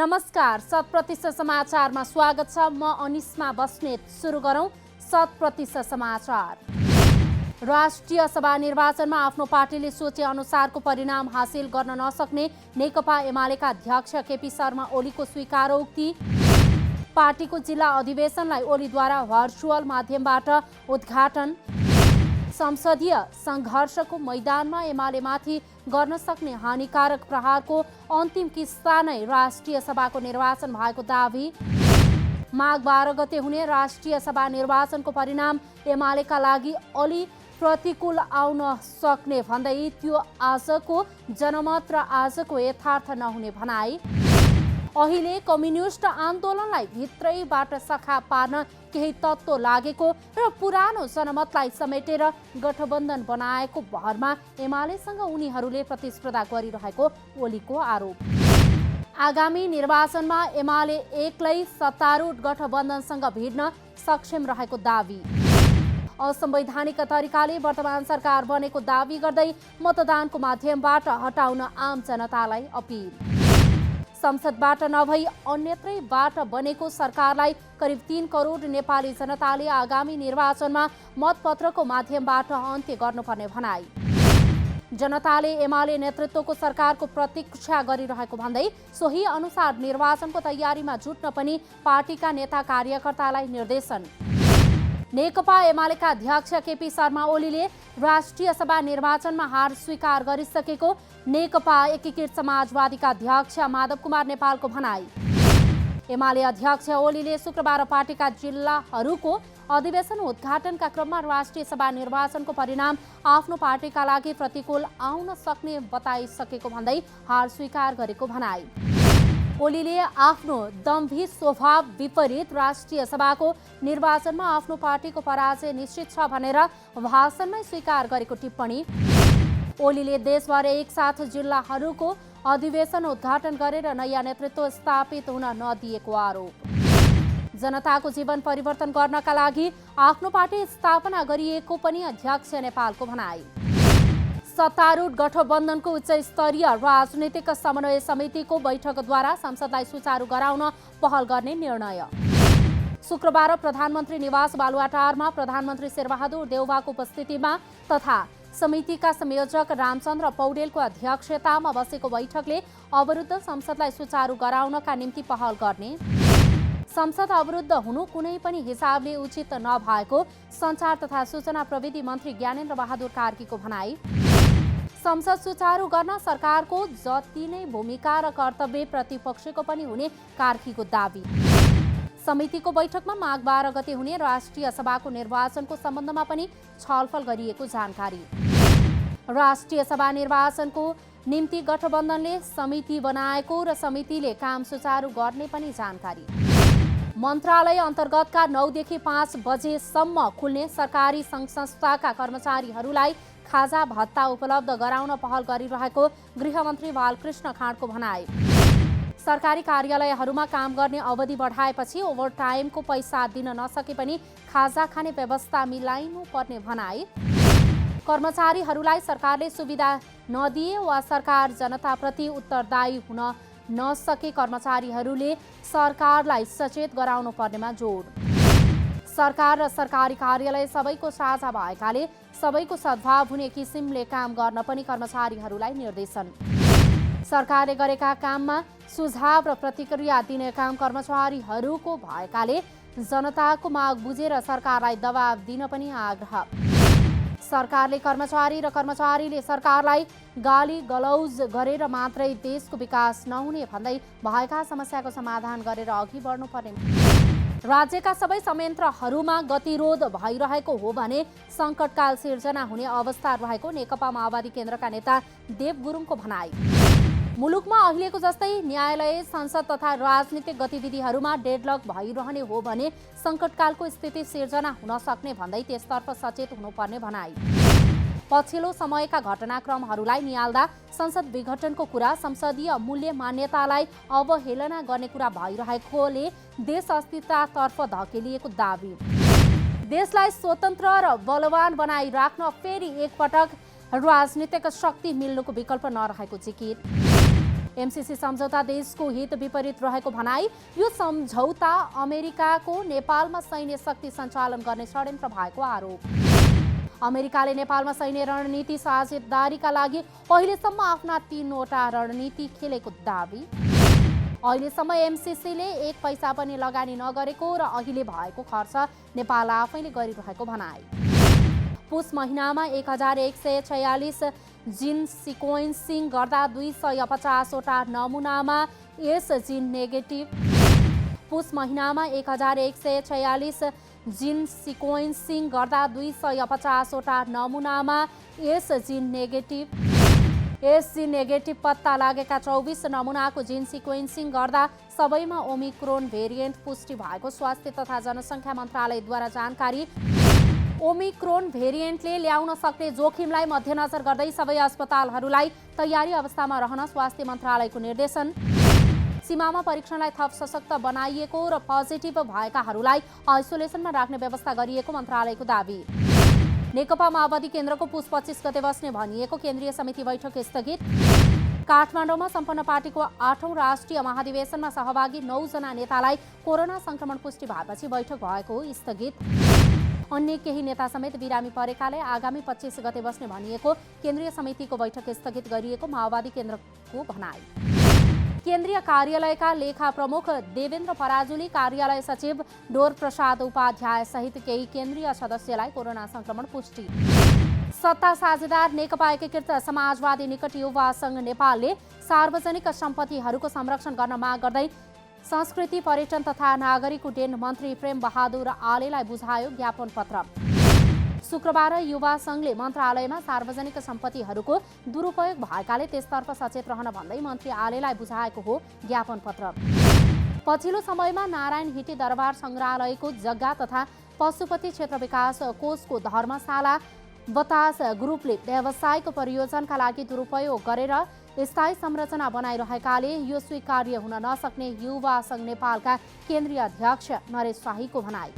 नमस्कार, 100% समाचारमा स्वागत छ। म अनिस्मा बस्नेत। सुरु गरौँ 100% समाचार। राष्ट्रिय सभा निर्वाचनमा आफ्नो पार्टीले सोचे अनुसारको परिणाम हासिल गर्न नसक्ने नेकपा एमालेका अध्यक्ष केपी शर्मा ओलीको स्वीकारोक्ति। पार्टीको जिल्ला अधिवेशनलाई ओलीद्वारा भर्चुअल माध्यमबाट उद्घाटन। संसदीय सङ्घर्षको मैदानमा एमालेमाथि गर्न सक्ने हानिकारक प्रहारको अन्तिम किस्सा नै राष्ट्रिय सभाको निर्वाचन भएको दावी। माघ 12 गते हुने राष्ट्रिय सभा निर्वाचनको परिणाम एमालेका लागि अलि प्रतिकूल आउन सक्ने भन्दै त्यो आजको जनमत र आजको यथार्थ नहुने भनाई। अहिले कम्युनिस्ट आन्दोलनलाई भित्रैबाट सखा पार्न केही तत्त्व लागेको र पुरानो जनमतलाई समेटेर गठबन्धन बनाएको भरमा एमालेसँग उनीहरूले प्रतिस्पर्धा गरिरहेको ओलीको आरोप। आगामी निर्वाचनमा एमाले एक्लै सत्तारूढ गठबन्धनसँग भिड्न सक्षम रहेको दावी। असंवैधानिक तरिकाले वर्तमान सरकार बनेको दावी गर्दै मतदानको माध्यमबाट हटाउन आम जनतालाई अपिल। संसदबाट नभई अन्यत्रैबाट बनेको सरकारलाई करिब 3 करोड नेपाली जनताले आगामी निर्वाचनमा मतपत्रको माध्यमबाट अन्त्य गर्नुपर्ने भनाई। जनताले एमाले नेतृत्वको सरकारको प्रतीक्षा गरिरहेको भन्दै सोही अनुसार निर्वाचनको तयारीमा जुट्न पनि पार्टीका नेता कार्यकर्तालाई निर्देशन। नेकपा एमालेका अध्यक्ष केपी शर्मा ओलीले राष्ट्रिय सभा निर्वाचनमा हार स्वीकार गरिसकेको नेकपा एकीकृत समाजवादीका अध्यक्ष माधव कुमार नेपालको भनाई। एमाले अध्यक्ष ओलीले शुक्रबार पार्टीका जिल्लाहरूको अधिवेशन उद्घाटनका क्रममा राष्ट्रिय सभा निर्वाचनको परिणाम आफ्नो पार्टीका लागि प्रतिकूल आउन सक्ने बताइसकेको भन्दै हार स्वीकार गरेको भनाई। ओलीले आफ्नो दम्भी स्वभाव विपरीत राष्ट्रिय सभाको निर्वाचनमा आफ्नो पार्टीको पराजय निश्चित छ भनेर भाषणमै स्वीकार गरेको टिप्पणी। ओलीले देशभर एकसाथ जिल्लाहरूको अधिवेशन उद्घाटन गरेर नयाँ नेतृत्व स्थापित हुन नदिएको आरोप। जनताको जीवन परिवर्तन गर्नका लागि आफ्नो पार्टी स्थापना गरिएको पनि अध्यक्ष नेपालको भनाई। सत्तारूढ गठबन्धनको उच्च स्तरीय राजनीतिक समन्वय समितिको बैठकद्वारा संसदलाई सुचारू गराउन पहल गर्ने निर्णय। शुक्रबार प्रधानमन्त्री निवास बालुवाटारमा प्रधानमन्त्री शेरबहादुर देउवाको उपस्थितिमा तथा समितिका संयोजक रामचन्द्र पौडेलको अध्यक्षतामा बसेको बैठकले अवरुद्ध संसदलाई सुचारू गराउनका निम्ति पहल गर्ने, संसद अवरुद्ध हुनु कुनै पनि हिसाबले उचित नभएको सञ्चार तथा सूचना प्रविधि मन्त्री ज्ञानेन्द्र बहादुर कार्कीको भनाई। संसद सुचारू गर्न सरकारको जति नै भूमिका र कर्तव्य प्रतिपक्षको पनि हुने कार्कीको दावी। समितिको बैठकमा माघ 12 गते हुने राष्ट्रिय सभाको निर्वाचनको सम्बन्धमा पनि छलफल गरिएको जानकारी। राष्ट्रिय सभा निर्वाचनको निम्ति गठबन्धनले समिति बनाएको र समितिले काम सुचारू गर्ने पनि जानकारी। मन्त्रालय अन्तर्गतका 9 देखि 5 बजेसम्म खुल्ने सरकारी सङ्घ संस्थाका कर्मचारीहरूलाई खाजा भत्ता उपलब्ध गराउन पहल गरिरहेको गृहमन्त्री बालकृष्ण खाँडको भनाई। सरकारी कार्यालयहरूमा काम गर्ने अवधि बढाएपछि ओभरटाइमको पैसा दिन नसके पनि खाजा खाने व्यवस्था मिलाइनु पर्ने भनाई। कर्मचारीहरूलाई सरकारले सुविधा नदिए वा सरकार जनताप्रति उत्तरदायी हुन नसके कर्मचारीहरूले सरकारलाई सचेत गराउनु पर्नेमा जोड। सरकार र सरकारी कार्यालय सबैको साझा भएकाले सबैको सद्भाव हुने किसिमले काम गर्न पनि कर्मचारीहरूलाई निर्देशन। सरकारले गरेका काममा सुझाव र प्रतिक्रिया दिने काम कर्मचारीहरूको भएकाले जनताको माग बुझेर सरकारलाई दबाब दिन पनि आग्रह। सरकारले कर्मचारी र कर्मचारीले सरकारलाई गाली गलौज गरेर मात्रै देशको विकास नहुने भन्दै भएका समस्याको समाधान गरेर अघि बढ्नुपर्ने। राज्यका सबै संयन्त्रहरूमा गतिरोध भइरहेको हो भने सङ्कटकाल सिर्जना हुने अवस्था रहेको नेकपा माओवादी केन्द्रका नेता देव गुरुङको भनाई। मुलुकमा अहिलेको जस्तै न्यायालय, संसद तथा राजनीतिक गतिविधिहरूमा डेडलक भइरहने हो भने सङ्कटकालको स्थिति सिर्जना हुन सक्ने भन्दै त्यसतर्फ सचेत हुनुपर्ने भनाई। पछिल्लो समयका घटनाक्रमहरूलाई नियाल्दा संसद विघटनको कुरा, संसदीय मूल्य मान्यतालाई अवहेलना गर्ने कुरा भइरहेकोले देश अस्थिरतातर्फ धकेलिएको दावी। देशलाई स्वतन्त्र र बलवान बनाइराख्न फेरि एकपटक राजनीतिक शक्ति मिल्नुको विकल्प नरहेको जिकिर। एमसीसी सम्झौता देशको हित विपरीत रहेको भनाई। यो सम्झौता अमेरिकाको नेपालमा सैन्य शक्ति सञ्चालन गर्ने षड्यन्त्र भएको आरोप। अमेरिकाले नेपालमा सैन्य रणनीति साझेदारीका लागि अहिलेसम्म आफ्ना 3वटा रणनीति खेलेको दाबी। अहिलेसम्म एमसीसीले 1 पैसा पनि लगानी नगरेको र अहिले भएको खर्च नेपाल आफैले गरिरहेको भनाई। पुस महिनामा 1146 जिन सिक्वेन्सिङ गर्दा 250 वटा नमुनामा यस जिन नेगेटिभ। पुस महिनामा 1146 जिन सिक्वेन्सिङ गर्दा 250 वटा नमुनामा यस जिन नेगेटिभ पत्ता लागेका 24 नमुनाको जिन सिक्वेन्सिङ गर्दा सबैमा ओमिक्रोन भेरिएन्ट पुष्टि भएको स्वास्थ्य तथा जनसङ्ख्या मन्त्रालयद्वारा जानकारी। ओमिक्रोन भेरिएन्टले ल्याउन सक्ने जोखिमलाई मध्यनजर गर्दै सबै अस्पतालहरूलाई तयारी अवस्थामा रहन स्वास्थ्य मन्त्रालयको निर्देशन। सीमामा परीक्षणलाई थप सशक्त बनाइएको र पोजिटिभ भएकाहरूलाई आइसोलेसनमा राख्ने व्यवस्था गरिएको मन्त्रालयको दाबी। नेकपा माओवादी केन्द्रको पुस 25 गते बस्ने भनिएको केन्द्रीय समिति बैठक स्थगित। काठमाडौँमा सम्पन्न पार्टीको 8औं राष्ट्रिय महाधिवेशनमा सहभागी 9 जना नेतालाई कोरोना संक्रमण पुष्टि भएपछि बैठक भएको स्थगित। अन्य केही नेता समेत बिरामी परेकाले आगामी 25 गते बस्ने भनिएको केन्द्रीय समितिको बैठक स्थगित गरिएको माओवादी केन्द्रको भनाई। केन्द्रीय कार्यालयका लेखा प्रमुख देवेन्द्र पराजुली, कार्यालय सचिव डोर प्रसाद उपाध्याय सहित केही केन्द्रीय सदस्यलाई कोरोना संक्रमण पुष्टि। सत्ता साझेदार नेकपा एकीकृत समाजवादी निकट युवा संघ नेपालले सार्वजनिक सम्पत्तिहरूको संरक्षण गर्न माग गर्दै संस्कृति पर्यटन तथा नागरिक उड्डयन मन्त्री प्रेम बहादुर आलेलाई बुझायो ज्ञापन पत्र। शुक्रबार युवा संघले मन्त्रालयमा सार्वजनिक सम्पत्तिहरूको दुरुपयोग भएकाले त्यसतर्फ सचेत रहन भन्दै मन्त्री आलेलाई बुझाएको हो ज्ञापन पत्र। पछिल्लो समयमा नारायण हिटी दरबार संग्रहालयको जग्गा तथा पशुपति क्षेत्र विकास कोषको धर्मशाला बतास ग्रुपले व्यावसायिक प्रयोजनका लागि दुरुपयोग गरेर स्थायी संरचना बनाइरहेकाले यो स्वीकार्य हुन नसक्ने युवा संघ नेपालका केन्द्रीय अध्यक्ष नरेश शाहीको भनाई।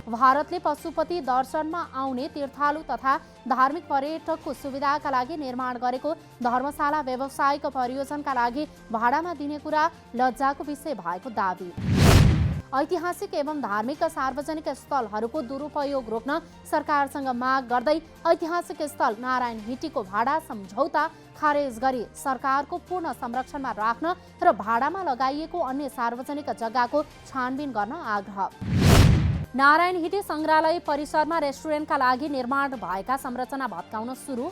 भारतले पशुपति दर्शनमा आउने तीर्थालु तथा धार्मिक पर्यटकको सुविधाका लागि निर्माण गरेको धर्मशाला व्यावसायिक प्रयोजनका लागि भाडामा दिने कुरा लज्जाको विषय भएको दाबी। ऐतिहासिक एवं धार्मिक सार्वजनिक स्थलहरूको दुरुपयोग रोक्न सरकारसँग माग गर्दै ऐतिहासिक स्थल नारायण हिटीको भाडा सम्झौता खारेज गरी सरकारको पूर्ण संरक्षणमा राख्न र भाडामा लगाइएको अन्य सार्वजनिक जग्गाको छानबिन गर्न आग्रह। नारायण हिटी संग्रहालय परिसरमा रेस्टुरेन्टका लागि निर्माण भएका संरचना भत्काउन सुरु।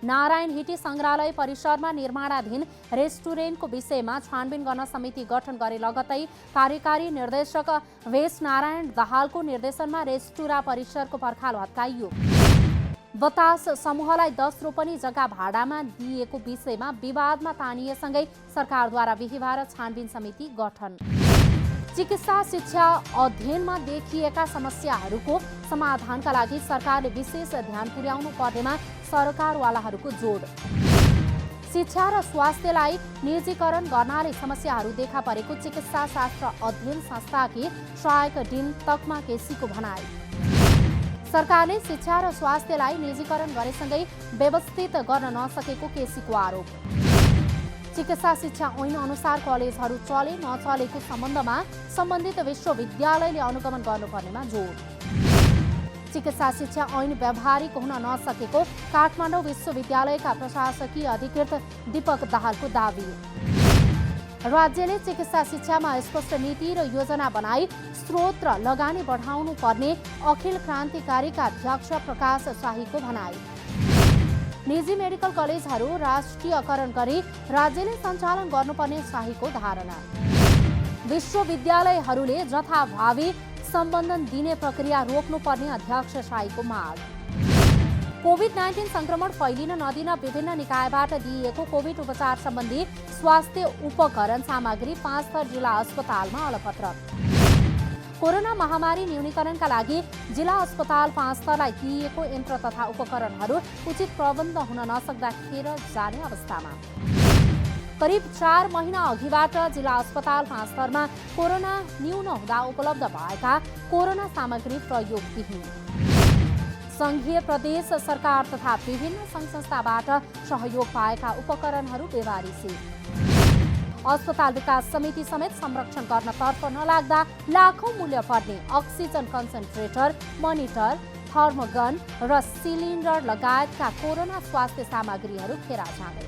नारायण हिटी संग्रहालय परिसरमा निर्माणाधीन रेस्टुरेन्टको विषयमा छानबिन गर्न समिति गठन गरे लगत्तै कार्यकारी निर्देशक वेश नारायण दाहालको निर्देशनमा रेस्टुरा परिसरको पर्खाल भत्काइयो। बतास समूहलाई 10 रोपनी जग्गा भाडामा दिएको विषयमा विवादमा तानिएसँगै सरकारद्वारा बिहिबार छानबिन समिति गठन। चिकित्सा शिक्षा अध्ययनमा देखिएका समस्याहरूको समाधानका लागि सरकारले विशेष ध्यान पुर्याउनु पर्नेमा सरकारवालाहरूको जोड। शिक्षा र स्वास्थ्यलाई निजीकरण गर्नाले समस्याहरू देखा परेको चिकित्सा शास्त्र अध्ययन संस्थाकी सहायक डिन तकमा केसीको भनाई। सरकारले शिक्षा र स्वास्थ्यलाई निजीकरण गरेसँगै व्यवस्थित गर्न नसकेको केसीको आरोप। चिकित्सा शिक्षा ऐन अनुसार कलेजहरू चले नचलेको सम्बन्धमा सम्बन्धित विश्वविद्यालयले अनुगमन गर्नुपर्नेमा जोड। चिकित्सा शिक्षा ऐन व्यावहारिक हुन नसकेको काठमाडौँ विश्वविद्यालयका प्रशासकीय अधिकृत दीपक दाहालको दावी। राज्यले चिकित्सा शिक्षामा स्पष्ट नीति र योजना बनाई स्रोत र लगानी बढाउनु पर्ने अखिल क्रान्तिकारीका अध्यक्ष प्रकाश शाहीको भनाई। निजी मेडिकल कलेजहरू राष्ट्रियकरण गरी राज्यले सञ्चालन गर्नुपर्ने शाहीको धारणा। विश्वविद्यालयहरूले जथाभावी सम्बन्धन दिने प्रक्रिया रोक्नुपर्ने अध्यक्ष शाहीको माग। कोभिड-19 संक्रमण फैलिन नदिन विभिन्न निकायबाट दिइएको कोभिड उपचार सम्बन्धी स्वास्थ्य उपकरण सामग्री 5 थर जिल्ला अस्पतालमा अलपत्र। कोरोना महामारी न्यूनीकरणका लागि जिल्ला अस्पताल 5 थरलाई दिइएको यन्त्र तथा उपकरणहरू उचित प्रबन्ध हुन नसक्दाखेरि जाने अवस्थामा। करिब 4 महिना अघिबाट जिल्ला अस्पताल 5 थरमा कोरोना न्यून हुँदा उपलब्ध भएका कोरोना सामग्री प्रयोगविहीन। सङ्घीय प्रदेश सरकार तथा विभिन्न सङ्घ संस्थाबाट सहयोग पाएका उपकरणहरू बेवारिसी। अस्पताल विकास समिति समेत संरक्षण गर्नतर्फ नलाग्दा लाखौं मूल्य पर्ने अक्सिजन कन्सन्ट्रेटर, मोनिटर, थर्मोगन र सिलिन्डर लगायतका कोरोना स्वास्थ्य सामग्रीहरू खेर जाँदै।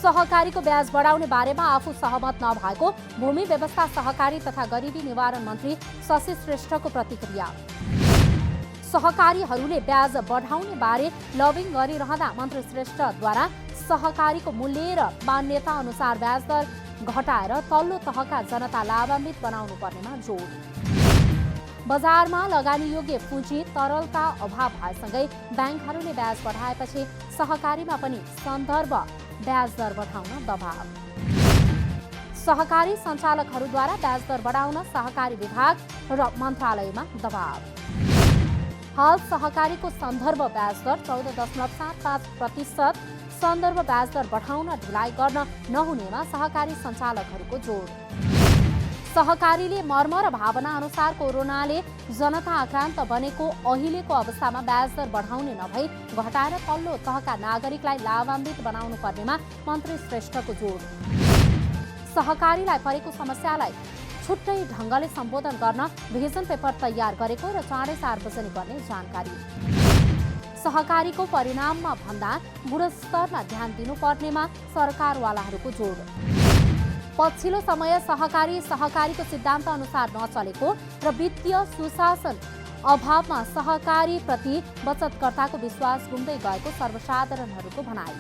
सहकारीको ब्याज बढाउने बारेमा आफू सहमत नभएको भूमि व्यवस्था, सहकारी तथा गरिबी निवारण मन्त्री शशि श्रेष्ठको प्रतिक्रिया। सहकारीहरूले ब्याज बढाउने बारे लबिङ गरिरहँदा मन्त्री श्रेष्ठद्वारा सहकारीको मूल्य र मान्यता अनुसार ब्याज दर घटाएर तल्लो तहका जनता लाभान्वित बनाउनु पर्नेमा जोड। बजारमा लगानीयोग्य पुँजी तरलता अभाव भएसँगै ब्याङ्कहरूले ब्याज बढाएपछि सहकारीमा पनि सन्दर्भ ब्याज दर बढाउन दबाव। सहकारी सञ्चालकहरूद्वारा ब्याज दर बढाउन सहकारी विभाग र मन्त्रालयमा दबाव। हाल सहकारीको सन्दर्भ ब्याज दर 14.75%, सन्दर्भ ब्याज दर बढाउन ढिलाइ गर्न नहुनेमा सहकारी सञ्चालकहरूको जोड। सहकारीले मर्म र भावना अनुसार कोरोनाले जनता आक्रान्त बनेको अहिलेको अवस्थामा ब्याज दर बढाउने नभई घटाएर तल्लो तहका नागरिकलाई लाभान्वित बनाउनु पर्नेमा मन्त्री श्रेष्ठको जोड। सहकारीलाई परेको समस्यालाई छुट्टै ढङ्गले सम्बोधन गर्न भिजन पेपर तयार गरेको र चाँडै सार्वजनिक गर्ने जानकारी। सहकारीको परिणाममा भन्दा गुणस्तरमा ध्यान दिनुपर्नेमा सरकारवालाहरूको जोड। पछिल्लो समय सहकारीको सिद्धान्त अनुसार नचलेको र वित्तीय सुशासन अभावमा सहकारीप्रति बचतकर्ताको विश्वास गुम्दै गएको सर्वसाधारणहरूको भनाइ।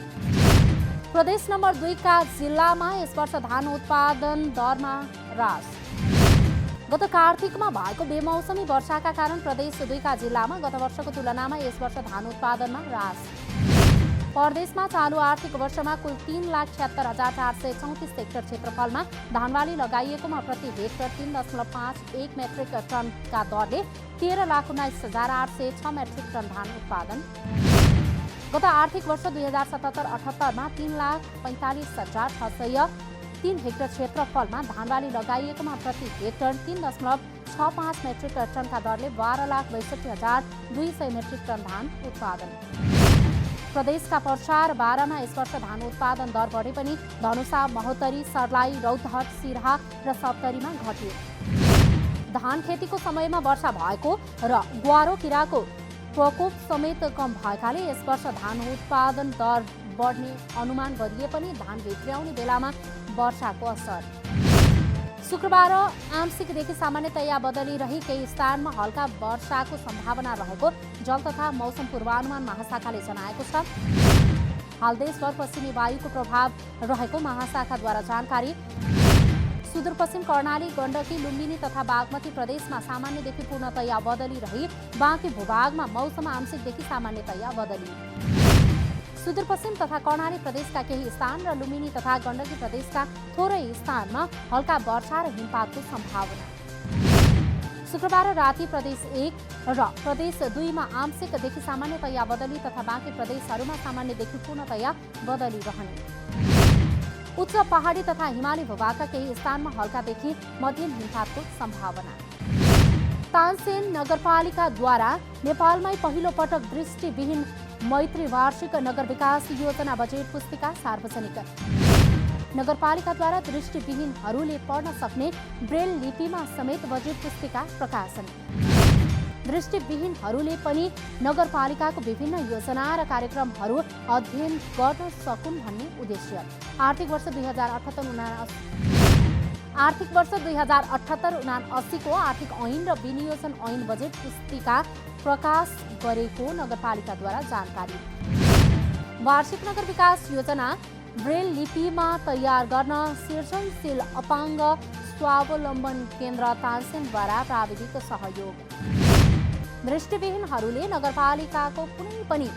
प्रदेश नम्बर 2 का जिल्लामा यस वर्ष धान उत्पादन दरमा ह्रास। गत कार्तिकमा भएको बेमौसमी वर्षाका कारण प्रदेश 2 का जिल्लामा गत वर्षको तुलनामा यस वर्ष धान उत्पादनमा ह्रास। प्रदेशमा चालु आर्थिक वर्षमा कुल 3,76,434 हेक्टर क्षेत्रफलमा धानबाली लगाइएकोमा प्रति हेक्टर 3.51 मेट्रिक टनका दरले 13,19,806 मेट्रिक टन धान उत्पादन। गत आर्थिक वर्ष 2077-78मा 3,45,603 हेक्टर क्षेत्रफलमा धानबाली लगाइएकोमा प्रति हेक्टर 3.65 मेट्रिक टनका दरले 12,62,200 मेट्रिक टन धान उत्पादन। प्रदेशका पर्सा र बारामा यस वर्ष धान उत्पादन दर बढे पनि धनुषा, महोत्तरी, सर्लाही, रौतहट, सिराहा र सप्तरीमा घट्यो। धान खेतीको समयमा वर्षा भएको र ग्वारो किराको प्रकोप समेत कम भएकाले यस वर्ष धान उत्पादन दर बढ्ने अनुमान गरिए पनि धान भित्र्याउने बेलामा वर्षाको असर। शुक्रबार आंशिकदेखि सामान्यतया बदली रही केही स्थानमा हल्का वर्षाको सम्भावना रहेको जल तथा मौसम पूर्वानुमान महाशाखाले जनाएको छ। हाल देशभर पश्चिमी वायुको प्रभाव रहेको महाशाखाद्वारा जानकारी। सुदूरपश्चिम कर्णाली, गण्डकी, लुम्बिनी तथा बागमती प्रदेशमा सामान्यदेखि पूर्णतया बदली रही बाँकी भूभागमा मौसम आंशिकदेखि सामान्यतया बदली। सुदूरपश्चिम तथा कर्णाली प्रदेशका केही स्थान र लुम्बिनी तथा गण्डकी प्रदेशका थोरै स्थानमा हल्का वर्षा र हिमपातको सम्भावना। शुक्रबार राति प्रदेश 1 र प्रदेश 2 मा आंशिकदेखि सामान्यतया बदली तथा बाँकी प्रदेशहरूमा सामान्यदेखि पूर्णतया बदली रहने। उच्च पहाडी तथा हिमाली भूभागका केही स्थानमा हल्कादेखि मध्यम हिमपातको सम्भावना। तानसेन नगरपालिकाद्वारा नेपालमै पहिलो पटक दृष्टिविहीन मैत्री वार्षिक नगर विकास योजना बजेट पुस्तिका सार्वजनिक। नगरपालिकाद्वारा दृष्टिविहीनहरूले पढ्न सक्ने ब्रेल लिपिमा समेत बजेट पुस्तिका प्रकाशन। दृष्टिविहीनहरूले पनि नगरपालिकाको विभिन्न योजना र कार्यक्रमहरू अध्ययन गर्न सकुन् भन्ने उद्देश्य। आर्थिक वर्ष 2078-79 को आर्थिक ऐन र विनियोजन ऐन बजेट पुस्तिका प्रकाश गरेको नगरपालिकाद्वारा जानकारी। वार्षिक नगर विकास योजना ब्रेल लिपिमा तयार गर्न सृजनशील अपाङ्ग स्वावलम्बन केन्द्र तानसेनद्वारा प्राविधिक सहयोग। दृष्टिविहीनहरूले नगरपालिकाको कुनै पनि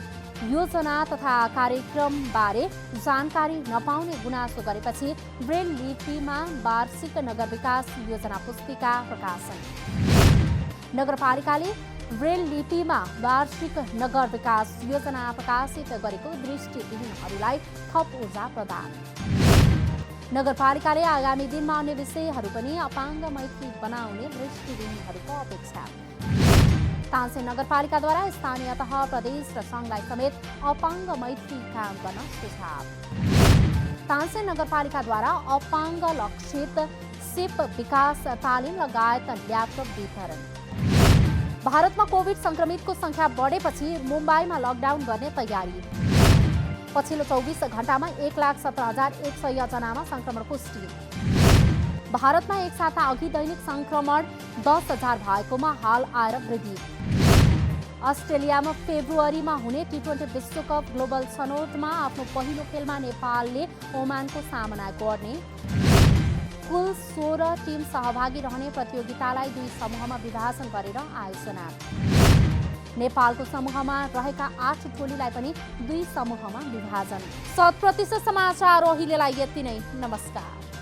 योजना तथा कार्यक्रमबारे जानकारी नपाउने गुनासो गरेपछि ब्रेल लिपिमा वार्षिक नगर विकास योजना पुस्तिका प्रकाशन। नगरपालिकाले ब्रेल लिपिमा वार्षिक नगर विकास योजना प्रकाशित गरेको दृष्टिविहीनहरूलाई थप ऊर्जा प्रदान। नगरपालिकाले आगामी दिनमा अन्य विषयहरू पनि अपाङ्ग मैत्री बनाउने दृष्टिविहीनहरूको अपेक्षा। तानसेन नगरपालिकाद्वारा स्थानीय तह प्रदेश र सङ्घलाई समेत अपाङ्ग मैत्री काम गर्न सुझाव। तानसेन नगरपालिकाद्वारा अपाङ्ग लक्षित सिप विकास तालिम लगायत ल्यापटप वितरण। भारतमा कोभिड संक्रमितको संख्या बढेपछि मुम्बईमा लकडाउन गर्ने तयारी। पछिल्लो 24 घण्टामा 1,17,100 जनामा संक्रमण पुष्टि। भारतमा एक साता अघि दैनिक संक्रमण 10,000 भएकोमा हाल आएर वृद्धि। अस्ट्रेलियामा फेब्रुअरीमा हुने टी20 विश्वकप ग्लोबल छनौटमा आफ्नो पहिलो खेलमा नेपालले ओमानको सामना गर्ने। कुल 16 टिम सहभागी रहने प्रतियोगितालाई 2 समूहमा विभाजन गरेर आयोजना। नेपालको समूहमा रहेका 8 टोलीलाई पनि 2 समूहमा विभाजन। 100% समाचार अहिलेलाई यति नै। नमस्कार।